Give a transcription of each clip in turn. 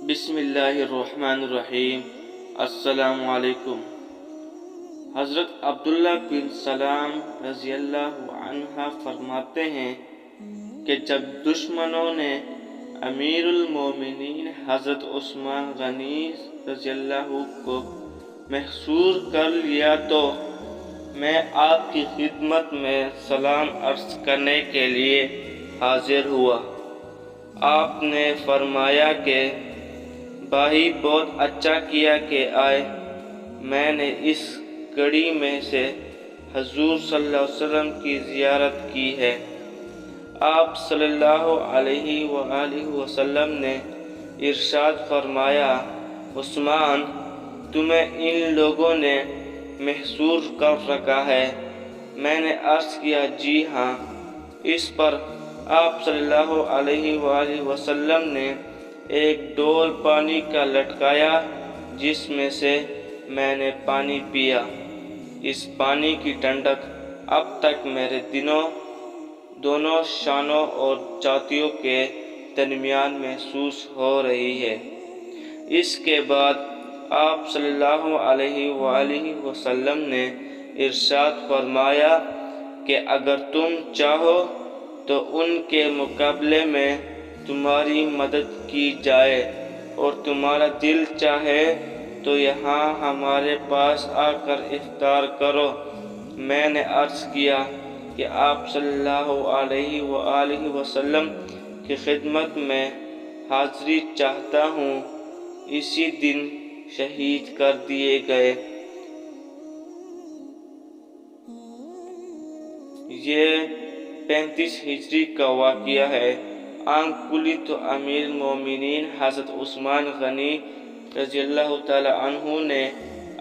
بسم اللہ الرحمن الرحیم۔ السلام علیکم۔ حضرت عبداللہ بن سلام رضی اللہ عنہ فرماتے ہیں کہ جب دشمنوں نے امیر المومنین حضرت عثمان غنی رضی اللہ کو محصور کر لیا تو میں آپ کی خدمت میں سلام عرض کرنے کے لیے حاضر ہوا۔ آپ نے فرمایا کہ بھائی بہت اچھا کیا کہ آئے، میں نے اس گھڑی میں سے حضور صلی اللہ علیہ وسلم کی زیارت کی ہے۔ آپ صلی اللہ علیہ وآلہ وسلم نے ارشاد فرمایا، عثمان تمہیں ان لوگوں نے محصور کر رکھا ہے؟ میں نے عرض کیا جی ہاں۔ اس پر آپ صلی اللہ علیہ وآلہ وسلم نے ایک ڈول پانی کا لٹکایا جس میں سے میں نے پانی پیا۔ اس پانی کی ٹھنڈک اب تک میرے دونوں شانوں اور چھاتیوں کے درمیان محسوس ہو رہی ہے۔ اس کے بعد آپ صلی اللہ علیہ وآلہ وسلم نے ارشاد فرمایا کہ اگر تم چاہو تو ان کے مقابلے میں تمہاری مدد کی جائے، اور تمہارا دل چاہے تو یہاں ہمارے پاس آ کر افطار کرو۔ میں نے عرض کیا کہ آپ صلی اللہ علیہ وآلہ وسلم کی خدمت میں حاضری چاہتا ہوں۔ اسی دن شہید کر دیے گئے۔ یہ 35 ہجری کا واقعہ ہے۔ آنکھ کھلی تو امیر المومنین حضرت عثمان غنی رضی اللہ تعالی عنہ نے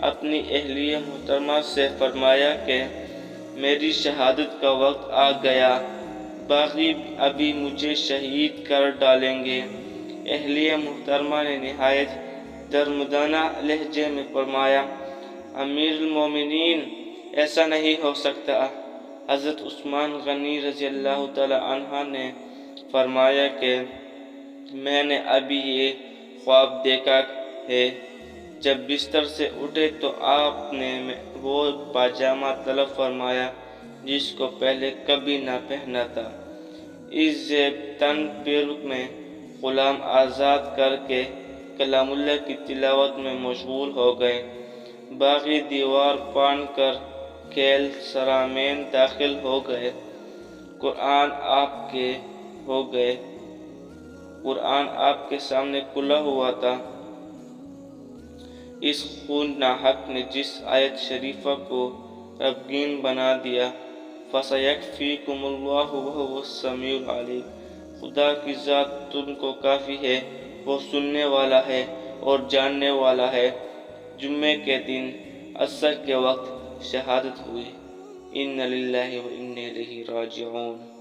اپنی اہلیہ محترمہ سے فرمایا کہ میری شہادت کا وقت آ گیا، باغی ابھی مجھے شہید کر ڈالیں گے۔ اہلیہ محترمہ نے نہایت درمدانہ لہجے میں فرمایا، امیر المومنین ایسا نہیں ہو سکتا۔ حضرت عثمان غنی رضی اللہ تعالی عنہ نے فرمایا کہ میں نے ابھی یہ خواب دیکھا ہے۔ جب بستر سے اٹھے تو آپ نے وہ پاجامہ طلب فرمایا جس کو پہلے کبھی نہ پہنا تھا۔ اس زیب تن پیر میں غلام آزاد کر کے کلام اللہ کی تلاوت میں مشغول ہو گئے۔ باغی دیوار پھاڑ کر کھیل سرامین داخل ہو گئے۔ قرآن آپ کے سامنے کھلا ہوا تھا۔ اس خون ناحق نے جس آیت شریفہ کو ربگین بنا دیا، فَسَيَكْفِيكُمُ اللَّهُ وَهُوَ السَّمِيعُ الْعَلِيمُ، خدا کی ذات تم کو کافی ہے، وہ سننے والا ہے اور جاننے والا ہے۔ جمعے کے دن عصر کے وقت شہادت ہوئی۔ اِنَّ لِلَّهِ وَإِنَّا إِلَيْهِ رَاجِعُونَ۔